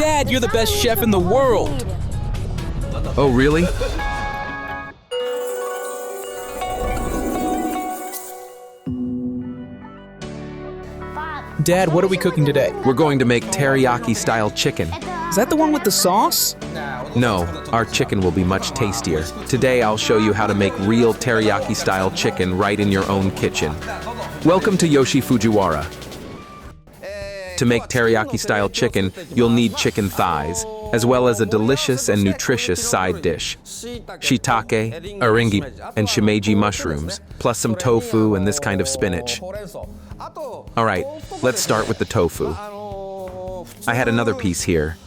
Dad, you're the best chef in the world! Oh, really? Dad, what are we cooking today? We're going to make teriyaki-style chicken. Is that the one with the sauce? No, our chicken will be much tastier. Today, I'll show you how to make real teriyaki-style chicken right in your own kitchen. Welcome to Yoshi Fujiwara. To make teriyaki-style chicken, you'll need chicken thighs, as well as a delicious and nutritious side dish. Shiitake, aringi, and shimeji mushrooms, plus some tofu and this kind of spinach. Alright, let's start with the tofu. I had another piece here.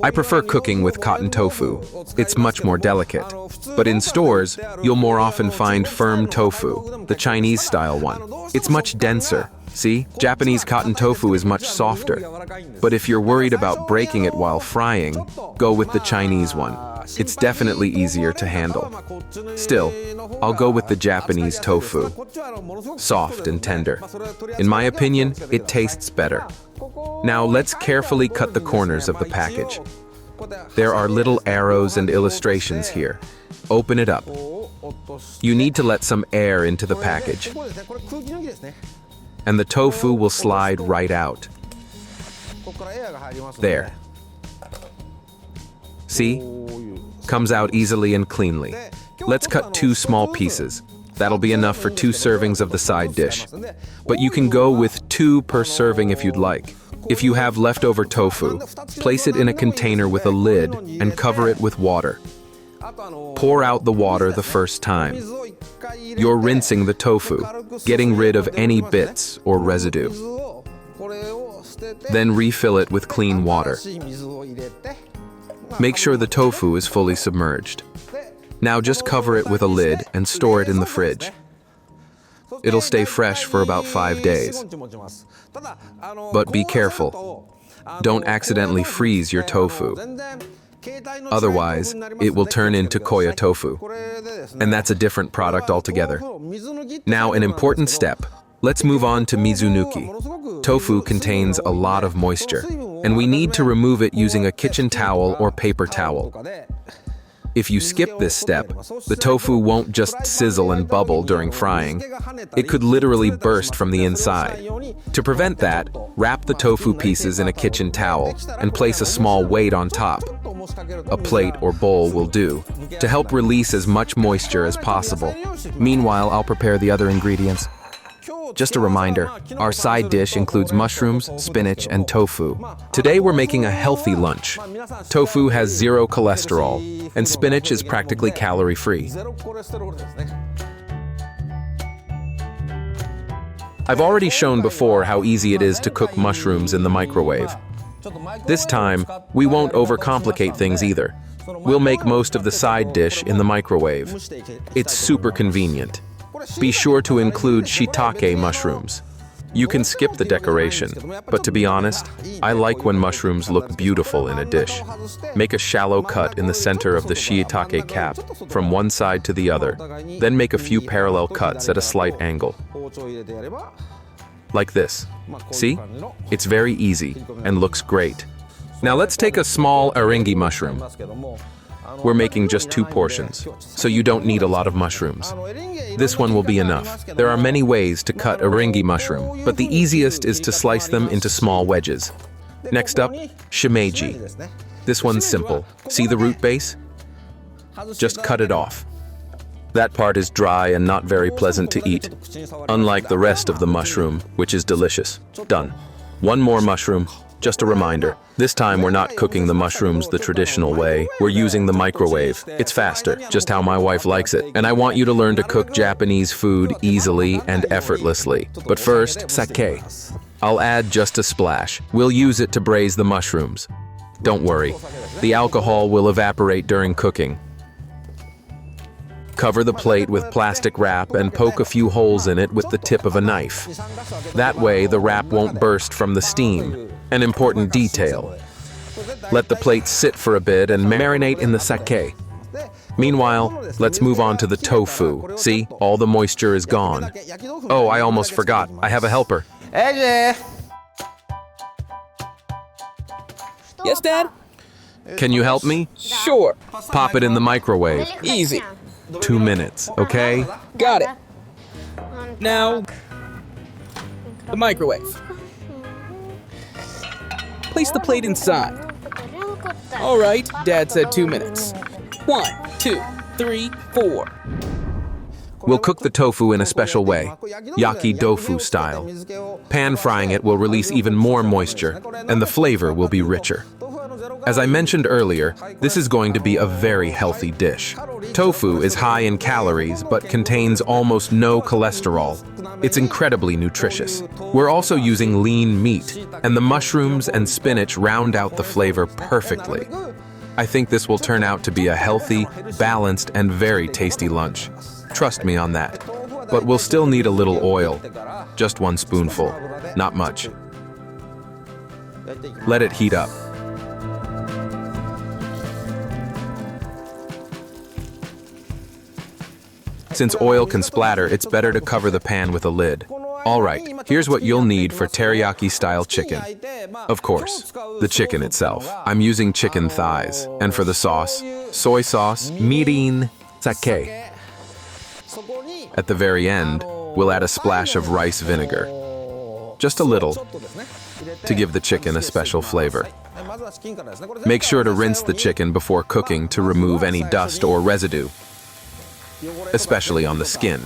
I prefer cooking with cotton tofu. It's much more delicate. But in stores, you'll more often find firm tofu, the Chinese-style one. It's much denser. See, Japanese cotton tofu is much softer. But if you're worried about breaking it while frying, go with the Chinese one. It's definitely easier to handle. Still, I'll go with the Japanese tofu. Soft and tender. In my opinion, it tastes better. Now let's carefully cut the corners of the package. There are little arrows and illustrations here. Open it up. You need to let some air into the package. And the tofu will slide right out. There. See? Comes out easily and cleanly. Let's cut 2 small pieces. That'll be enough for 2 servings of the side dish. But you can go with 2 per serving if you'd like. If you have leftover tofu, place it in a container with a lid and cover it with water. Pour out the water the first time. You're rinsing the tofu, getting rid of any bits or residue. Then refill it with clean water. Make sure the tofu is fully submerged. Now just cover it with a lid and store it in the fridge. It'll stay fresh for about 5 days. But be careful. Don't accidentally freeze your tofu. Otherwise, it will turn into koya tofu. And that's a different product altogether. Now, an important step. Let's move on to mizunuki. Tofu contains a lot of moisture, and we need to remove it using a kitchen towel or paper towel. If you skip this step, the tofu won't just sizzle and bubble during frying. It could literally burst from the inside. To prevent that, wrap the tofu pieces in a kitchen towel and place a small weight on top. A plate or bowl will do, to help release as much moisture as possible. Meanwhile, I'll prepare the other ingredients. Just a reminder, our side dish includes mushrooms, spinach, and tofu. Today we're making a healthy lunch. Tofu has 0 cholesterol, and spinach is practically calorie-free. I've already shown before how easy it is to cook mushrooms in the microwave. This time, we won't overcomplicate things either. We'll make most of the side dish in the microwave. It's super convenient. Be sure to include shiitake mushrooms. You can skip the decoration, but to be honest, I like when mushrooms look beautiful in a dish. Make a shallow cut in the center of the shiitake cap, from one side to the other. Then make a few parallel cuts at a slight angle. Like this. See? It's very easy and looks great. Now let's take a small aringi mushroom. We're making just 2 portions, so you don't need a lot of mushrooms. This one will be enough. There are many ways to cut aringi mushroom, but the easiest is to slice them into small wedges. Next up, shimeji. This one's simple. See the root base? Just cut it off. That part is dry and not very pleasant to eat, unlike the rest of the mushroom, which is delicious. Done. 1 more mushroom. Just a reminder, this time we're not cooking the mushrooms the traditional way. We're using the microwave. It's faster, just how my wife likes it. And I want you to learn to cook Japanese food easily and effortlessly. But first, sake. I'll add just a splash. We'll use it to braise the mushrooms. Don't worry, the alcohol will evaporate during cooking. Cover the plate with plastic wrap and poke a few holes in it with the tip of a knife. That way, the wrap won't burst from the steam. An important detail. Let the plate sit for a bit and marinate in the sake. Meanwhile, let's move on to the tofu. See, all the moisture is gone. Oh, I almost forgot. I have a helper. Yes, Dad? Can you help me? Sure. Pop it in the microwave. Easy. 2 minutes, okay? Got it. Now, the microwave. Place the plate inside. All right, Dad said 2 minutes. 1, 2, 3, 4. We'll cook the tofu in a special way, yaki tofu style. Pan frying it will release even more moisture, and the flavor will be richer. As I mentioned earlier, this is going to be a very healthy dish. Tofu is high in calories, but contains almost no cholesterol. It's incredibly nutritious. We're also using lean meat, and the mushrooms and spinach round out the flavor perfectly. I think this will turn out to be a healthy, balanced, and very tasty lunch. Trust me on that. But we'll still need a little oil. Just 1 spoonful, not much. Let it heat up. Since oil can splatter, it's better to cover the pan with a lid. All right, here's what you'll need for teriyaki-style chicken. Of course, the chicken itself. I'm using chicken thighs. And for the sauce, soy sauce, mirin, sake. At the very end, we'll add a splash of rice vinegar. Just a little, to give the chicken a special flavor. Make sure to rinse the chicken before cooking to remove any dust or residue, especially on the skin.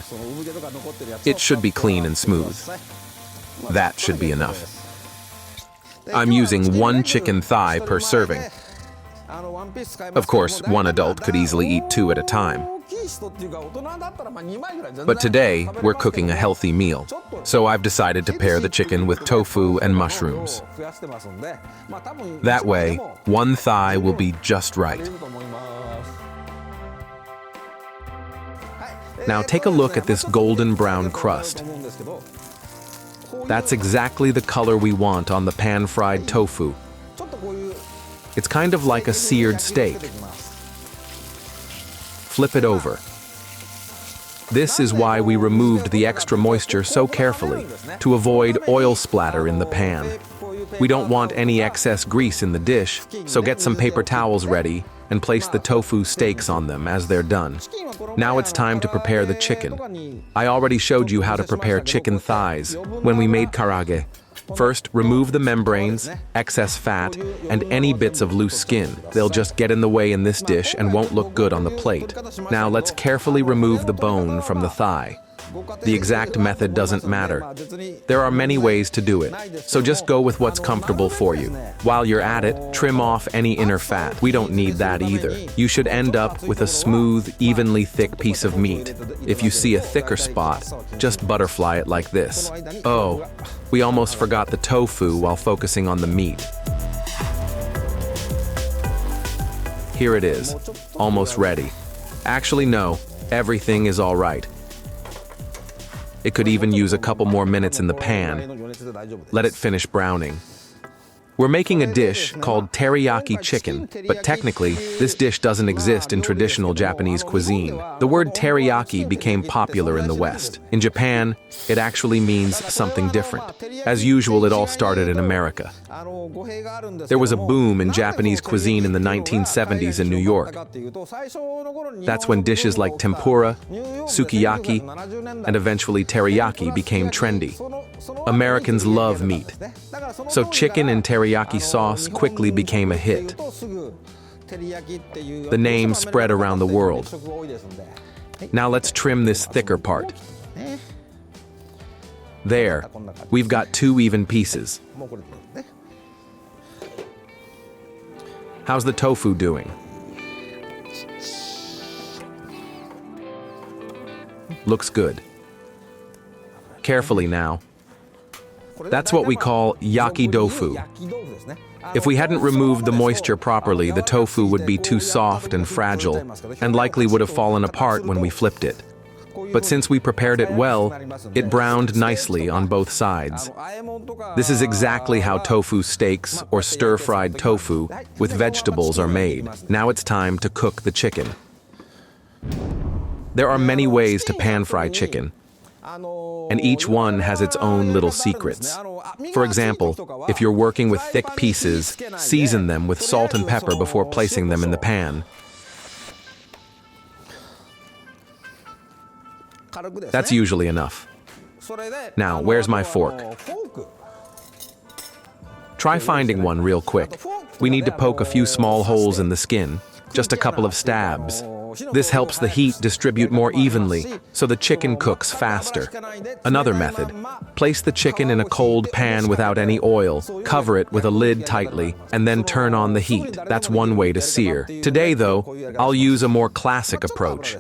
It should be clean and smooth. That should be enough. I'm using 1 chicken thigh per serving. Of course, 1 adult could easily eat 2 at a time. But today, we're cooking a healthy meal, so I've decided to pair the chicken with tofu and mushrooms. That way, 1 thigh will be just right. Now take a look at this golden brown crust. That's exactly the color we want on the pan-fried tofu. It's kind of like a seared steak. Flip it over. This is why we removed the extra moisture so carefully, to avoid oil splatter in the pan. We don't want any excess grease in the dish, so get some paper towels ready and place the tofu steaks on them as they're done. Now it's time to prepare the chicken. I already showed you how to prepare chicken thighs when we made karaage. First, remove the membranes, excess fat, and any bits of loose skin. They'll just get in the way in this dish and won't look good on the plate. Now let's carefully remove the bone from the thigh. The exact method doesn't matter. There are many ways to do it, so just go with what's comfortable for you. While you're at it, trim off any inner fat. We don't need that either. You should end up with a smooth, evenly thick piece of meat. If you see a thicker spot, just butterfly it like this. Oh, we almost forgot the tofu while focusing on the meat. Here it is, almost ready. Actually, no, everything is all right. It could even use a couple more minutes in the pan. Let it finish browning. We're making a dish called teriyaki chicken, but technically, this dish doesn't exist in traditional Japanese cuisine. The word teriyaki became popular in the West. In Japan, it actually means something different. As usual, it all started in America. There was a boom in Japanese cuisine in the 1970s in New York. That's when dishes like tempura, sukiyaki, and eventually teriyaki became trendy. Americans love meat, so chicken and teriyaki sauce quickly became a hit. The name spread around the world. Now let's trim this thicker part. There, we've got 2 even pieces. How's the tofu doing? Looks good. Carefully now. That's what we call yaki tofu. If we hadn't removed the moisture properly, the tofu would be too soft and fragile, and likely would have fallen apart when we flipped it. But since we prepared it well, it browned nicely on both sides. This is exactly how tofu steaks or stir-fried tofu with vegetables are made. Now it's time to cook the chicken. There are many ways to pan-fry chicken. And each one has its own little secrets. For example, if you're working with thick pieces, season them with salt and pepper before placing them in the pan. That's usually enough. Now, where's my fork? Try finding one real quick. We need to poke a few small holes in the skin, just a couple of stabs. This helps the heat distribute more evenly, so the chicken cooks faster. Another method: place the chicken in a cold pan without any oil, cover it with a lid tightly, and then turn on the heat. That's one way to sear. Today, though, I'll use a more classic approach.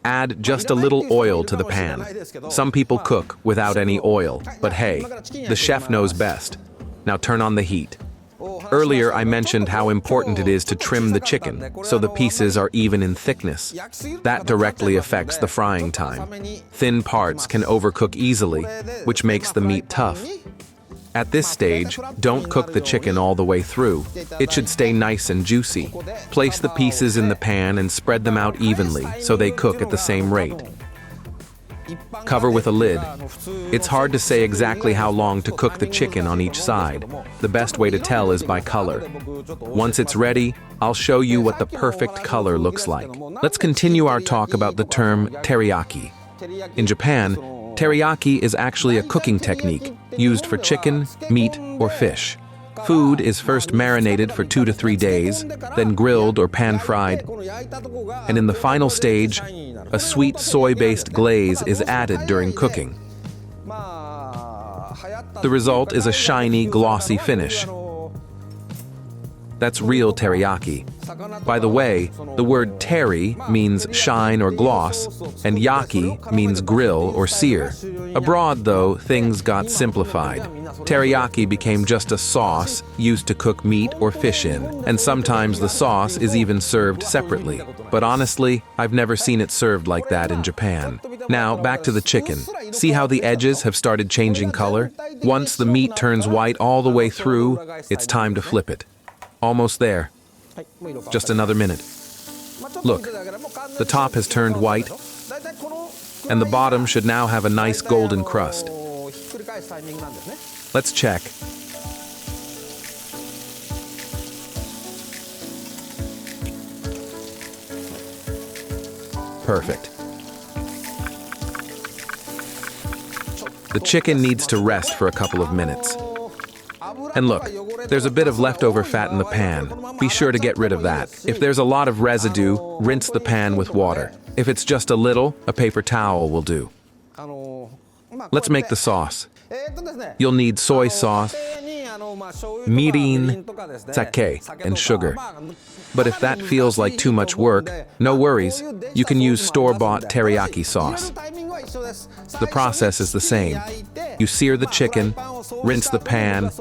Add just a little oil to the pan. Some people cook without any oil, but hey, the chef knows best. Now turn on the heat. Earlier, I mentioned how important it is to trim the chicken so the pieces are even in thickness. That directly affects the frying time. Thin parts can overcook easily, which makes the meat tough. At this stage, don't cook the chicken all the way through. It should stay nice and juicy. Place the pieces in the pan and spread them out evenly so they cook at the same rate. Cover with a lid. It's hard to say exactly how long to cook the chicken on each side. The best way to tell is by color. Once it's ready, I'll show you what the perfect color looks like. Let's continue our talk about the term teriyaki. In Japan, teriyaki is actually a cooking technique used for chicken, meat, or fish. Food is first marinated for 2 to 3 days, then grilled or pan-fried, and in the final stage, a sweet soy-based glaze is added during cooking. The result is a shiny, glossy finish. That's real teriyaki. By the way, the word teri means shine or gloss, and yaki means grill or sear. Abroad, though, things got simplified. Teriyaki became just a sauce used to cook meat or fish in, and sometimes the sauce is even served separately. But honestly, I've never seen it served like that in Japan. Now, back to the chicken. See how the edges have started changing color? Once the meat turns white all the way through, it's time to flip it. Almost there. Just another minute. Look, the top has turned white, and the bottom should now have a nice golden crust. Let's check. Perfect. The chicken needs to rest for a couple of minutes. And look, there's a bit of leftover fat in the pan. Be sure to get rid of that. If there's a lot of residue, rinse the pan with water. If it's just a little, a paper towel will do. Let's make the sauce. You'll need soy sauce, mirin, sake, and sugar. But if that feels like too much work, no worries. You can use store-bought teriyaki sauce. The process is the same. You sear the chicken, rinse the pan,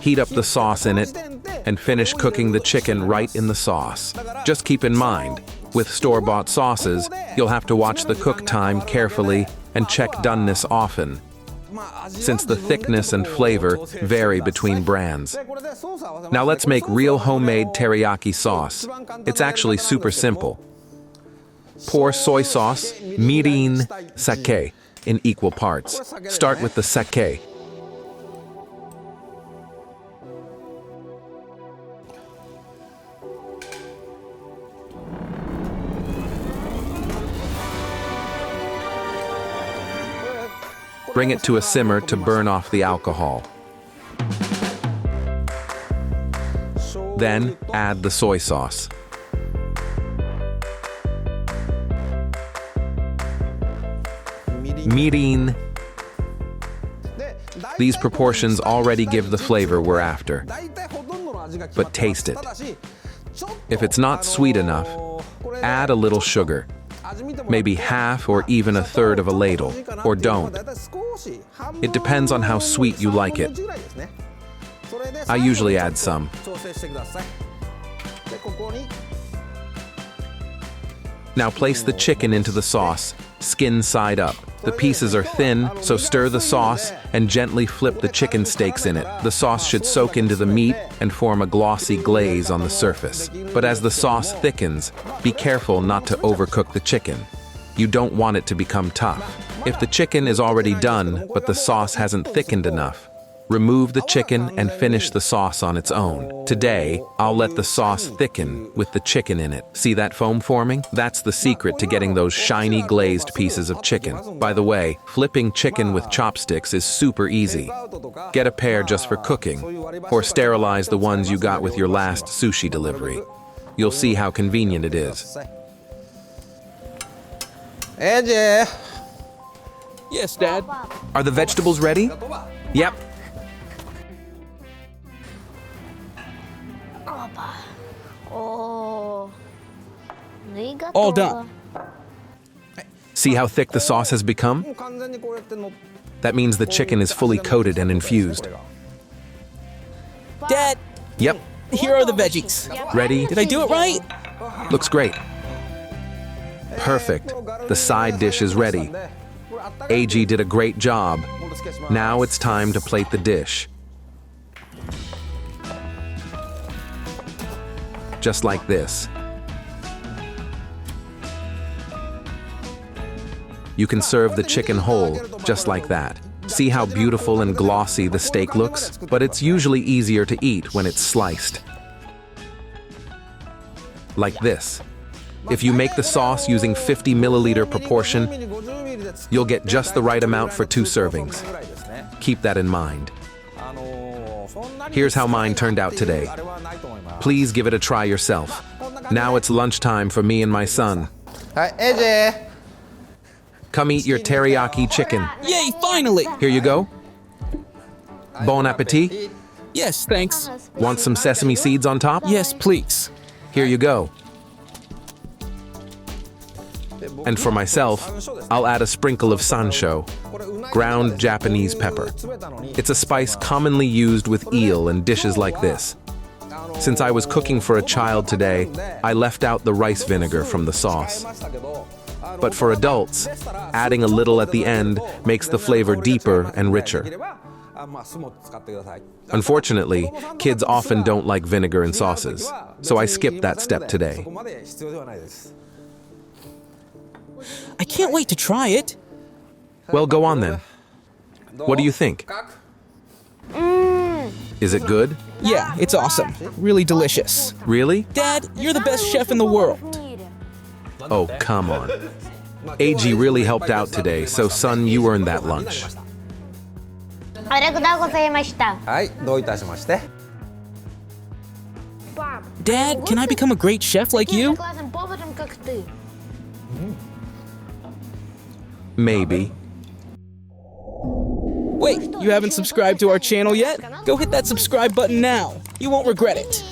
heat up the sauce in it, and finish cooking the chicken right in the sauce. Just keep in mind, with store-bought sauces, you'll have to watch the cook time carefully and check doneness often, since the thickness and flavor vary between brands. Now let's make real homemade teriyaki sauce. It's actually super simple. Pour soy sauce, mirin, sake in equal parts. Start with the sake. Bring it to a simmer to burn off the alcohol. Then, add the soy sauce. Mirin. These proportions already give the flavor we're after. But taste it. If it's not sweet enough, add a little sugar. Maybe half or even a third of a ladle, or don't. It depends on how sweet you like it. I usually add some. Now place the chicken into the sauce, skin side up. The pieces are thin, so stir the sauce and gently flip the chicken steaks in it. The sauce should soak into the meat and form a glossy glaze on the surface. But as the sauce thickens, be careful not to overcook the chicken. You don't want it to become tough. If the chicken is already done, but the sauce hasn't thickened enough, remove the chicken and finish the sauce on its own. Today, I'll let the sauce thicken with the chicken in it. See that foam forming? That's the secret to getting those shiny glazed pieces of chicken. By the way, flipping chicken with chopsticks is super easy. Get a pair just for cooking, or sterilize the ones you got with your last sushi delivery. You'll see how convenient it is. Yes, Dad. Are the vegetables ready? Yep. All done. See how thick the sauce has become? That means the chicken is fully coated and infused. Dad, Yep. here are the veggies. Ready? Did I do it right? Looks great. Perfect. The side dish is ready. AG did a great job. Now it's time to plate the dish. Just like this. You can serve the chicken whole, just like that. See how beautiful and glossy the steak looks? But it's usually easier to eat when it's sliced. Like this. If you make the sauce using 50 milliliter proportion, you'll get just the right amount for 2 servings. Keep that in mind. Here's how mine turned out today. Please give it a try yourself. Now it's lunchtime for me and my son. Come eat your teriyaki chicken. Yay, finally! Here you go. Bon appetit. Yes, thanks. Want some sesame seeds on top? Yes, please. Here you go. And for myself, I'll add a sprinkle of sansho, ground Japanese pepper. It's a spice commonly used with eel and dishes like this. Since I was cooking for a child today, I left out the rice vinegar from the sauce. But for adults, adding a little at the end makes the flavor deeper and richer. Unfortunately, kids often don't like vinegar in sauces, so I skipped that step today. I can't wait to try it. Well, go on then. What do you think? Is it good? Yeah, it's awesome. Really delicious. Really? Dad, you're the best chef in the world. Oh, come on. AG really helped out today, so son, you earned that lunch. Dad, can I become a great chef like you? Maybe. Wait, you haven't subscribed to our channel yet? Go hit that subscribe button now. You won't regret it.